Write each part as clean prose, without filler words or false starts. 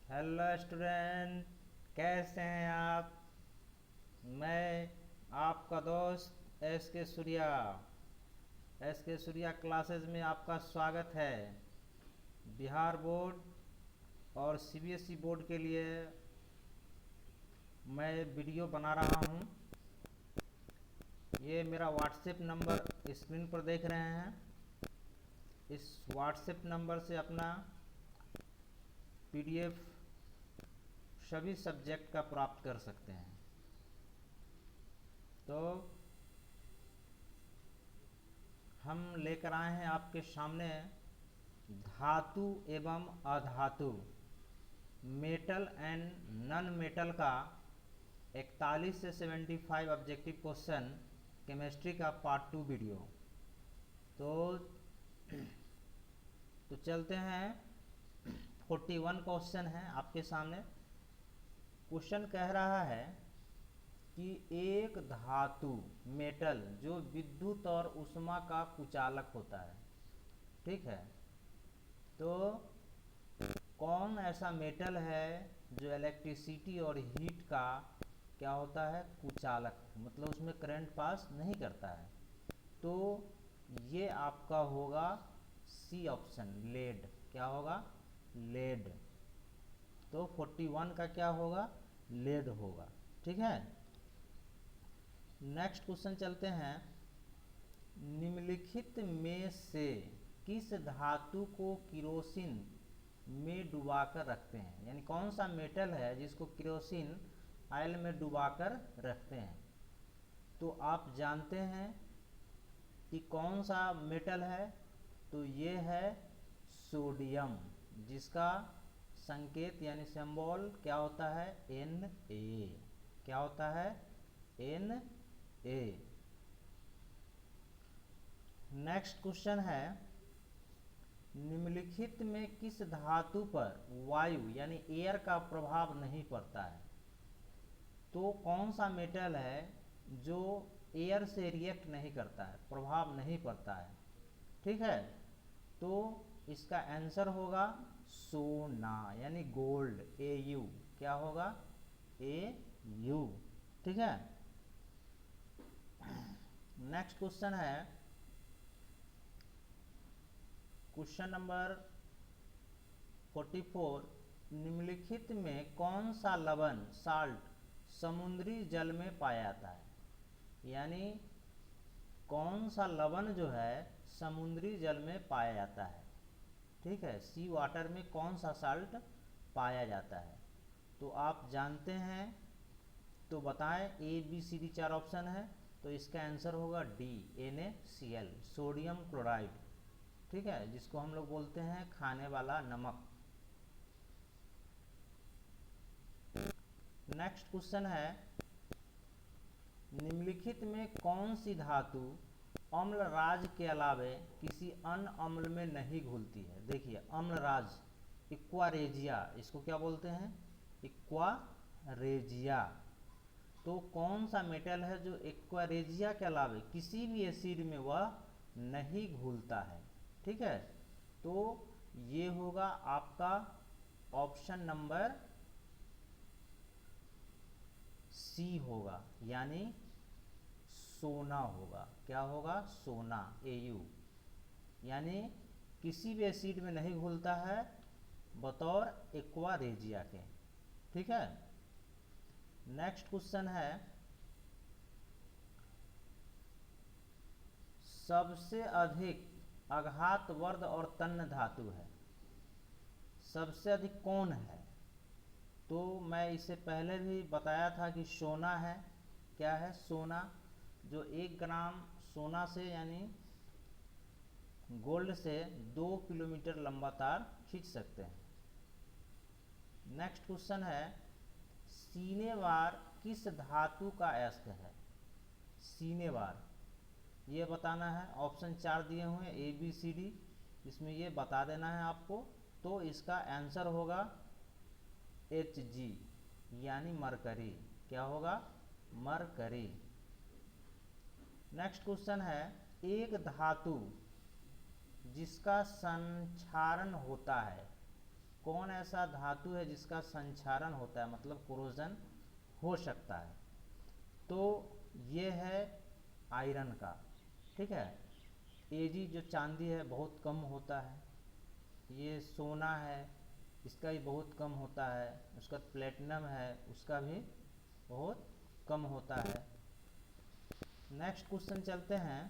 Hello student, कैसे हैं आप। मैं आपका दोस्त एस के सूर्या क्लासेस में आपका स्वागत है। बिहार बोर्ड और सीबीएसई बोर्ड के लिए मैं वीडियो बना रहा हूं। ये मेरा व्हाट्सएप नंबर स्क्रीन पर देख रहे हैं। इस व्हाट्सएप नंबर से अपना पीडीएफ सभी सब्जेक्ट का प्राप्त कर सकते हैं। तो हम लेकर आए हैं आपके सामने धातु एवं अधातु, मेटल एंड नॉन मेटल का 41 से 75 ऑब्जेक्टिव क्वेश्चन केमिस्ट्री का पार्ट 2 वीडियो। तो चलते हैं। 41 क्वेश्चन है आपके सामने। क्वेश्चन कह रहा है कि एक धातु मेटल जो विद्युत और ऊष्मा का कुचालक होता है, ठीक है, तो कौन ऐसा मेटल है जो इलेक्ट्रिसिटी और हीट का क्या होता है, कुचालक, मतलब उसमें करंट पास नहीं करता है। तो ये आपका होगा सी ऑप्शन, लेड। क्या होगा? लेड। तो 41 का क्या होगा? लेड होगा। ठीक है। नेक्स्ट क्वेश्चन चलते हैं। निम्नलिखित में से किस धातु को किरोसिन में डुबाकर रखते हैं, यानी कौन सा मेटल है जिसको किरोसिन ऑयल में डुबाकर रखते हैं। तो आप जानते हैं कि कौन सा मेटल है, तो ये है सोडियम, जिसका संकेत यानी सिंबल क्या होता है? Na। क्या होता है? Na। नेक्स्ट क्वेश्चन है। निम्नलिखित में किस धातु पर वायु यानी एयर का प्रभाव नहीं पड़ता है। तो कौन सा मेटल है जो एयर से रिएक्ट नहीं करता है, प्रभाव नहीं पड़ता है। ठीक है। तो इसका आंसर होगा सोना यानी गोल्ड, Au। क्या होगा? Au। ठीक है। नेक्स्ट क्वेश्चन है, क्वेश्चन नंबर 44। निम्नलिखित में कौन सा लवण, साल्ट, समुद्री जल में पाया जाता है, यानी कौन सा लवण जो है समुद्री जल में पाया जाता है। ठीक है। सी वाटर में कौन सा साल्ट पाया जाता है। तो आप जानते हैं, तो बताएं। ABCD 4 ऑप्शन है, तो इसका आंसर होगा डी, NaCl, सोडियम क्लोराइड। ठीक है, जिसको हम लोग बोलते हैं खाने वाला नमक। नेक्स्ट क्वेश्चन है। निम्नलिखित में कौन सी धातु अम्लराज के अलावे किसी अन्य अम्ल में नहीं घुलती है। देखिए, अम्लराज, इक्वारेजिया, इसको क्या बोलते हैं? इक्वारेजिया। तो कौन सा मेटल है जो इक्वारेजिया के अलावे किसी भी एसिड में वह नहीं घुलता है। ठीक है। तो ये होगा आपका ऑप्शन नंबर सी होगा, यानी सोना होगा। क्या होगा? सोना, Au, यानी किसी भी एसिड में नहीं घुलता है बतौर एक्वारेजिया के। ठीक है। नेक्स्ट क्वेश्चन है। सबसे अधिक आघातवर्ध और तन्य धातु है, सबसे अधिक कौन है। तो मैं इससे पहले भी बताया था कि सोना है। क्या है? सोना, जो 1 ग्राम सोना से यानी गोल्ड से 2 किलोमीटर लंबा तार खींच सकते हैं। नेक्स्ट क्वेश्चन है। सीनेवार किस धातु का अयस्क है। सीनेवार ये बताना है। ऑप्शन 4 दिए हुए हैं ABCD, इसमें ये बता देना है आपको। तो इसका आंसर होगा Hg, यानी मरकरी। क्या होगा? मरकरी। नेक्स्ट क्वेश्चन है। एक धातु जिसका संक्षारण होता है, कौन ऐसा धातु है जिसका संक्षारण होता है, मतलब कोरोजन हो सकता है? तो ये है आयरन का, ठीक है। एजी जो चांदी है बहुत कम होता है। ये सोना है, इसका भी बहुत कम होता है। उसका प्लेटिनम है, उसका भी बहुत कम होता है। नेक्स्ट क्वेश्चन चलते हैं।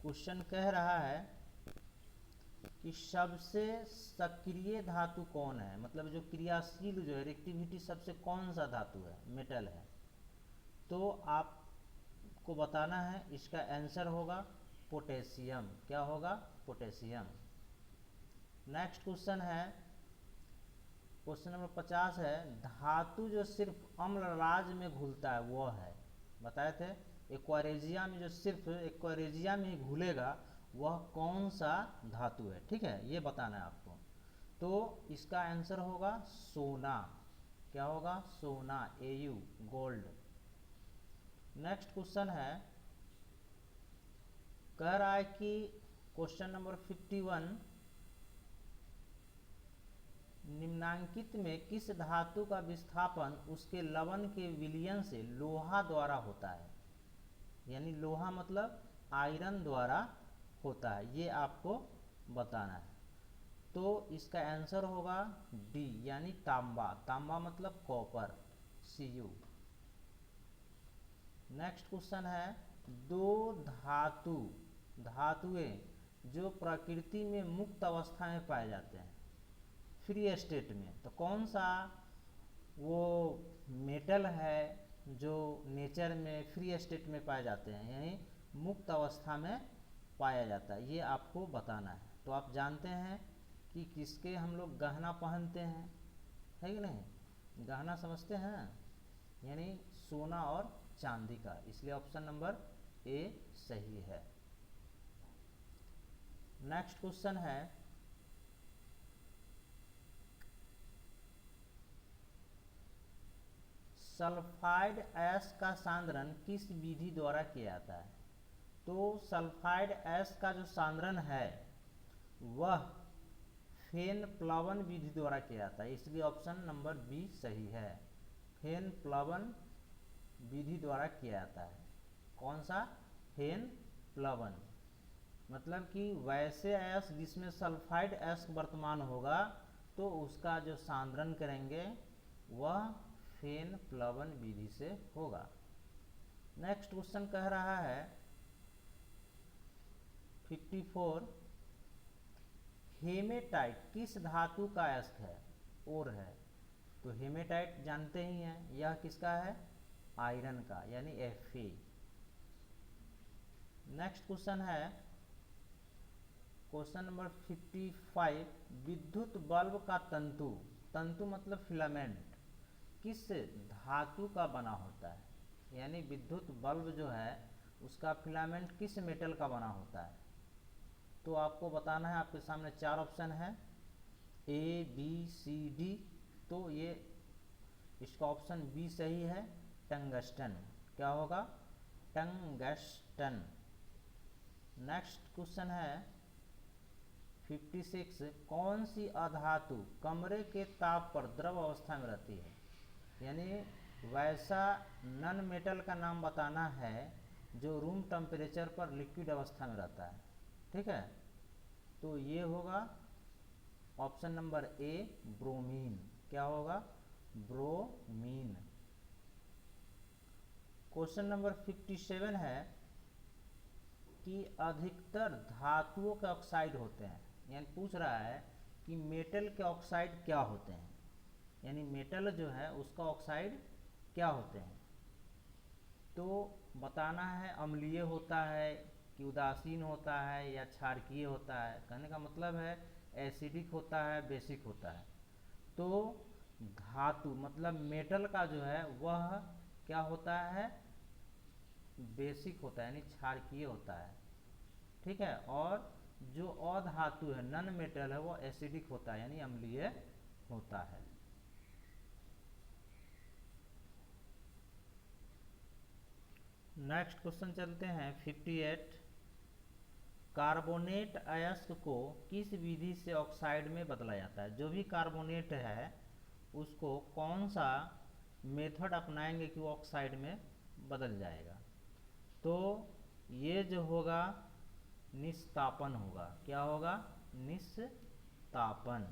क्वेश्चन कह रहा है कि सबसे सक्रिय धातु कौन है, मतलब जो क्रियाशील जो है रिएक्टिविटी सबसे कौन सा धातु है, मेटल है। तो आपको बताना है, इसका आंसर होगा पोटेशियम। क्या होगा? पोटेशियम। नेक्स्ट क्वेश्चन है, क्वेश्चन नंबर 50 है, धातु जो सिर्फ अम्लराज में घुलता है वो है, बताए थे एक्वारेजिया में, जो सिर्फ एक्वारेजिया में ही घुलेगा वह कौन सा धातु है, ठीक है, ये बताना है आपको। तो इसका आंसर होगा सोना। क्या होगा? सोना, Au, गोल्ड। नेक्स्ट क्वेश्चन है, कह रहा है कि क्वेश्चन नंबर 51, निम्नांकित में किस धातु का विस्थापन उसके लवण के विलयन से लोहा द्वारा होता है, यानी लोहा मतलब आयरन द्वारा होता है, ये आपको बताना है। तो इसका आंसर होगा डी, यानी तांबा। तांबा मतलब कॉपर, Cu। नेक्स्ट क्वेश्चन है, दो धातुएं जो प्रकृति में मुक्त अवस्था में पाए जाते हैं, फ्री स्टेट में, तो कौन सा वो मेटल है जो नेचर में फ्री स्टेट में पाए जाते हैं, यानी मुक्त अवस्था में पाया जाता है, ये आपको बताना है। तो आप जानते हैं कि किसके हम लोग गहना पहनते हैं, है कि नहीं? गहना समझते हैं, यानी सोना और चांदी का, इसलिए ऑप्शन नंबर ए सही है। नेक्स्ट क्वेश्चन है, सल्फाइड एश का सांद्रण किस विधि द्वारा किया जाता है? तो सल्फाइड एश का जो सांद्रण है वह फेन प्लवन विधि द्वारा किया जाता है, इसलिए ऑप्शन नंबर बी सही है। फेन प्लवन विधि द्वारा किया जाता है। कौन सा? फेन प्लवन, मतलब कि वैसे एश जिसमें सल्फाइड एश वर्तमान होगा तो उसका जो सांद्रण करेंगे वह फेन प्लवन विधि से होगा। नेक्स्ट क्वेश्चन कह रहा है 54, हेमेटाइट किस धातु का अयस्क है, ओर है? तो हेमेटाइट जानते ही हैं, यह किसका है? आयरन का, यानी Fe। नेक्स्ट क्वेश्चन है, क्वेश्चन नंबर 55, विद्युत बल्ब का तंतु, तंतु मतलब फिलामेंट, किस धातु का बना होता है, यानी विद्युत बल्ब जो है उसका फिलामेंट किस मेटल का बना होता है? तो आपको बताना है, आपके सामने 4 ऑप्शन है, A, B, C, D। तो ये इसका ऑप्शन बी सही है, टंगस्टन। क्या होगा? टंगस्टन। नेक्स्ट क्वेश्चन है 56, कौन सी अधातु कमरे के ताप पर द्रव अवस्था में रहती है, यानी वैसा नन मेटल का नाम बताना है जो रूम टेम्परेचर पर लिक्विड अवस्था में रहता है, ठीक है। तो ये होगा ऑप्शन नंबर ए, ब्रोमीन। क्या होगा? ब्रोमीन। क्वेश्चन नंबर 57 है कि अधिकतर धातुओं के ऑक्साइड होते हैं, यानी पूछ रहा है कि मेटल के ऑक्साइड क्या होते हैं, यानी मेटल जो है उसका ऑक्साइड क्या होते हैं। तो बताना है अम्लीय होता है कि उदासीन होता है या क्षारकीय होता है। कहने का मतलब है एसिडिक होता है, बेसिक होता है। तो धातु मतलब मेटल का जो है वह क्या होता है? बेसिक होता है, यानी क्षारकीय होता है, ठीक है। और जो अधातु है, नन मेटल है, वो एसिडिक होता है, यानी अम्लीय होता है। नेक्स्ट क्वेश्चन चलते हैं 58, कार्बोनेट अयस्क को किस विधि से ऑक्साइड में बदला जाता है। जो भी कार्बोनेट है उसको कौन सा मेथड अपनाएंगे कि वो ऑक्साइड में बदल जाएगा। तो ये जो होगा निस्तापन होगा। क्या होगा? निस्तापन।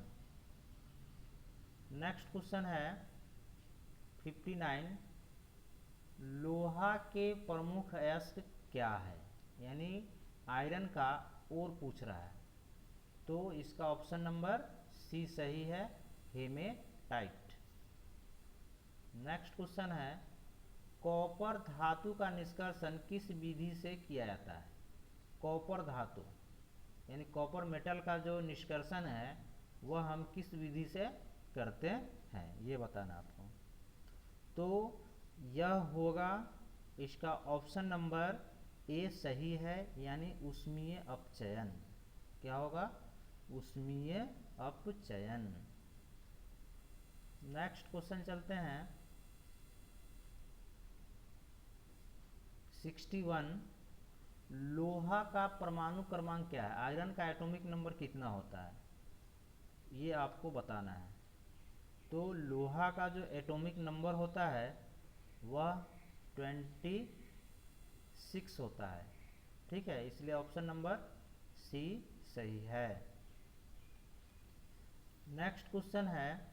नेक्स्ट क्वेश्चन है 59, लोहा के प्रमुख अयस्क क्या है, यानी आयरन का और पूछ रहा है। तो इसका ऑप्शन नंबर सी सही है, हेमेटाइट। नेक्स्ट क्वेश्चन है कॉपर धातु का निष्कर्षण किस विधि से किया जाता है। कॉपर धातु यानी कॉपर मेटल का जो निष्कर्षण है वह हम किस विधि से करते हैं, ये बताना आपको। तो यह होगा इसका ऑप्शन नंबर ए सही है, यानी ऊष्मीय अपचयन। क्या होगा? ऊष्मीय अपचयन। नेक्स्ट क्वेश्चन चलते हैं 61, लोहा का परमाणु क्रमांक क्या है। आयरन का एटॉमिक नंबर कितना होता है, ये आपको बताना है। तो लोहा का जो एटॉमिक नंबर होता है वह 26 होता है। ठीक है, इसलिए ऑप्शन नंबर सी सही है। नेक्स्ट क्वेश्चन है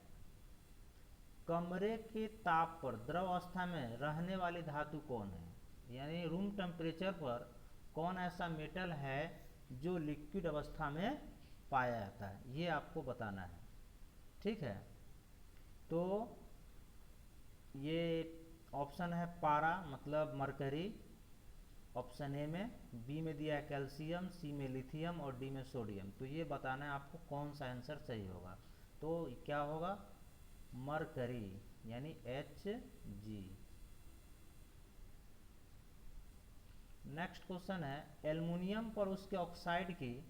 कमरे के ताप पर द्रव अवस्था में रहने वाली धातु कौन है, यानी रूम टेम्परेचर पर कौन ऐसा मेटल है जो लिक्विड अवस्था में पाया जाता है, ये आपको बताना है। ठीक है, तो ये ऑप्शन है पारा मतलब मरकरी, ऑप्शन ए में, बी में दिया है कैल्शियम, सी में लिथियम और डी में सोडियम। तो ये बताना है आपको कौन सा आंसर सही होगा। तो क्या होगा? मरकरी यानी Hg। नेक्स्ट क्वेश्चन है एल्युमिनियम पर उसके ऑक्साइड की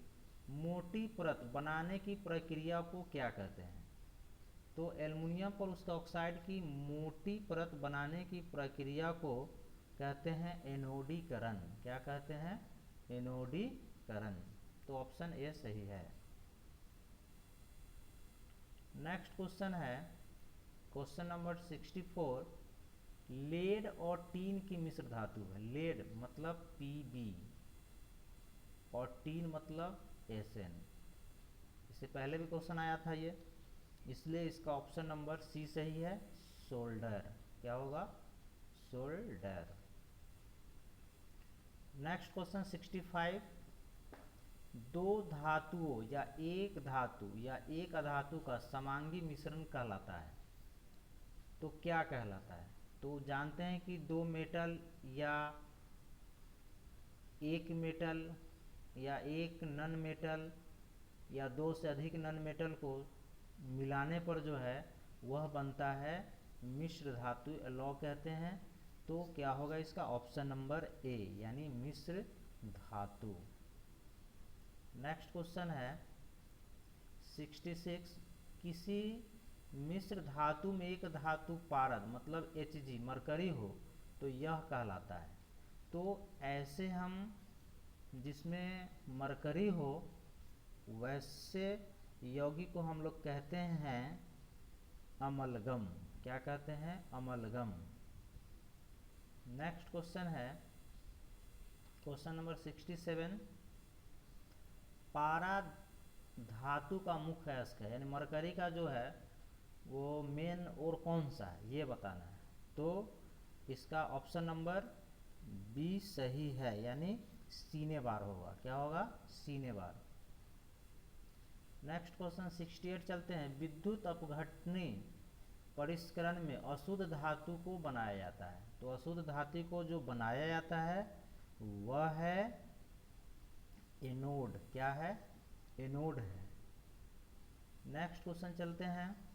मोटी परत बनाने की प्रक्रिया को क्या कहते हैं। तो एल्युमिनियम पर उसके ऑक्साइड की मोटी परत बनाने की प्रक्रिया को कहते हैं एनोडीकरण। क्या कहते हैं? एनोडीकरण। तो ऑप्शन ए सही है। नेक्स्ट क्वेश्चन है क्वेश्चन नंबर 64, लेड और टीन की मिश्र धातु है। लेड मतलब Pb और टीन मतलब Sn। इससे पहले भी क्वेश्चन आया था ये, इसलिए इसका ऑप्शन नंबर सी सही है, सोल्डर। क्या होगा? सोल्डर। नेक्स्ट क्वेश्चन 65, दो धातुओं या एक धातु या एक अधातु का समांगी मिश्रण कहलाता है। तो क्या कहलाता है? तो जानते हैं कि दो मेटल या एक मेटल या एक नन मेटल या दो से अधिक नन मेटल को मिलाने पर जो है वह बनता है मिश्र धातु, एलॉय कहते हैं। तो क्या होगा इसका? ऑप्शन नंबर ए यानी मिश्र धातु। नेक्स्ट क्वेश्चन है 66, किसी मिश्र धातु में एक धातु पारद मतलब Hg मरकरी हो तो यह कहलाता है। तो ऐसे हम जिसमें मरकरी हो वैसे यौगिक को हम लोग कहते हैं अमलगम। क्या कहते हैं? अमलगम। नेक्स्ट क्वेश्चन है क्वेश्चन नंबर 67, पारा धातु का मुख्य अयस्क है, यानी मरकरी का जो है वो मेन और कौन सा है, ये बताना है। तो इसका ऑप्शन नंबर बी सही है, यानी सीने बार होगा। क्या होगा? सीने बार। नेक्स्ट क्वेश्चन 68 चलते हैं, विद्युत अपघटनी परिष्करण में अशुद्ध धातु को बनाया जाता है। तो अशुद्ध धातु को जो बनाया जाता है वह है एनोड। क्या है? एनोड है। नेक्स्ट क्वेश्चन चलते हैं,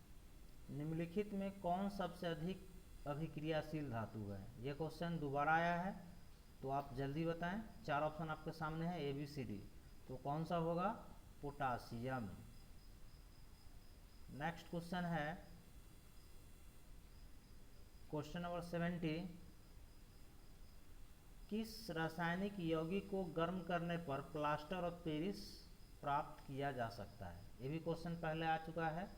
निम्नलिखित में कौन सबसे अधिक अभिक्रियाशील धातु है। यह क्वेश्चन दोबारा आया है तो आप जल्दी बताएं। चार ऑप्शन आपके सामने है ABCD, तो कौन सा होगा? पोटासियम। नेक्स्ट क्वेश्चन है क्वेश्चन नंबर 70, किस रासायनिक यौगिक को गर्म करने पर प्लास्टर ऑफ पेरिस प्राप्त किया जा सकता है? ये भी क्वेश्चन पहले आ चुका है,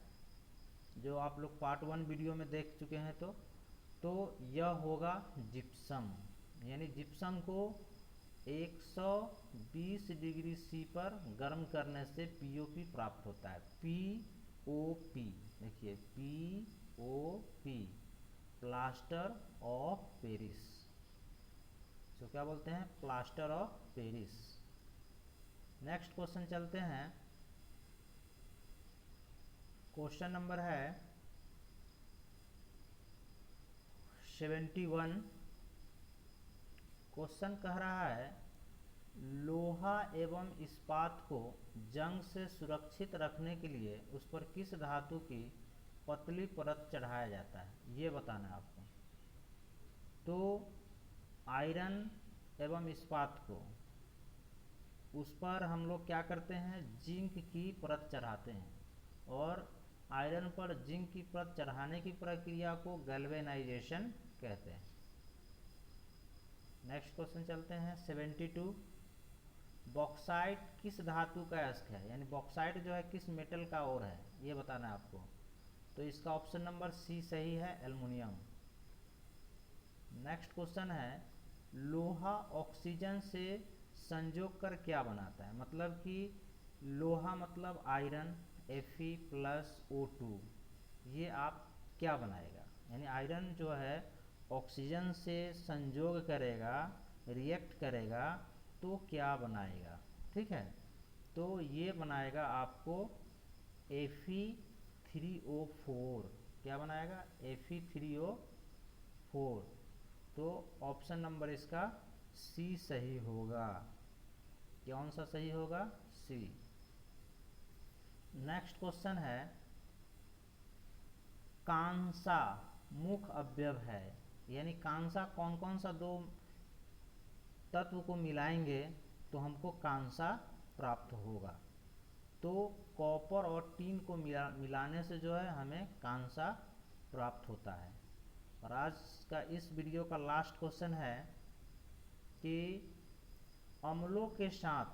जो आप लोग पार्ट 1 वीडियो में देख चुके हैं। तो यह होगा जिप्सम, यानी जिप्सम को 120 डिग्री सी पर गर्म करने से पीओपी प्राप्त होता है। पीओपी, देखिए पीओपी, प्लास्टर ऑफ पेरिस, तो क्या बोलते हैं? Plaster of Paris. Next question चलते हैं। क्वेश्चन नंबर है 71। क्वेश्चन कह रहा है लोहा एवं इस्पात को जंग से सुरक्षित रखने के लिए उस पर किस धातु की पतली परत चढ़ाया जाता है, ये बताना है आपको। तो आयरन एवं इस्पात को, उस पर हम लोग क्या करते हैं? जिंक की परत चढ़ाते हैं, और आयरन पर जिंक की परत चढ़ाने की प्रक्रिया को गैल्वेनाइजेशन कहते हैं। नेक्स्ट क्वेश्चन चलते हैं 72। बॉक्साइट किस धातु का अयस्क है, यानी बॉक्साइट जो है किस मेटल का ओर है, ये बताना है आपको। तो इसका ऑप्शन नंबर सी सही है, एल्युमिनियम। नेक्स्ट क्वेश्चन है लोहा ऑक्सीजन से संजोग कर क्या बनाता है? मतलब कि लोहा मतलब आयरन Fe+O2, ये आप क्या बनाएगा? यानी आयरन जो है ऑक्सीजन से संयोग करेगा, रिएक्ट करेगा, तो क्या बनाएगा? ठीक है, तो ये बनाएगा आपको Fe3O4। क्या बनाएगा? Fe3O4। तो ऑप्शन नंबर इसका सी सही होगा। कौन सा सही होगा? सी। नेक्स्ट क्वेश्चन है कांसा मुख्य अवयव है, यानी कांसा कौन कौन सा दो तत्व को मिलाएंगे तो हमको कांसा प्राप्त होगा? तो कॉपर और टीन को मिलाने से जो है हमें कांसा प्राप्त होता है। और आज का इस वीडियो का लास्ट क्वेश्चन है कि अम्लों के साथ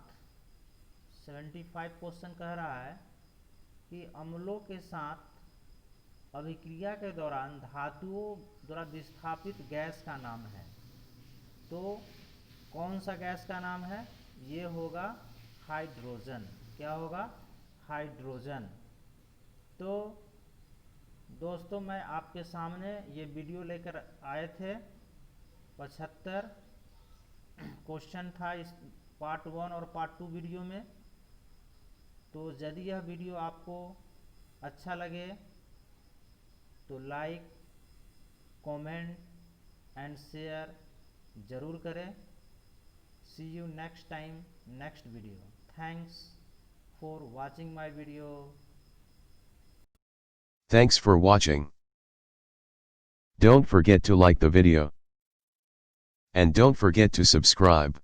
75 क्वेश्चन कह रहा है कि अम्लों के साथ अभिक्रिया के दौरान धातुओं द्वारा विस्थापित गैस का नाम है। तो कौन सा गैस का नाम है? ये होगा हाइड्रोजन। क्या होगा? हाइड्रोजन। तो दोस्तों मैं आपके सामने ये वीडियो लेकर आए थे। 75 क्वेश्चन था इस पार्ट 1 और पार्ट 2 वीडियो में। तो यदि यह वीडियो आपको अच्छा लगे तो लाइक, कमेंट एंड शेयर ज़रूर करें। See you next time, next video. Thanks for watching my video. Thanks for watching. Don't forget to like the video. And don't forget to subscribe.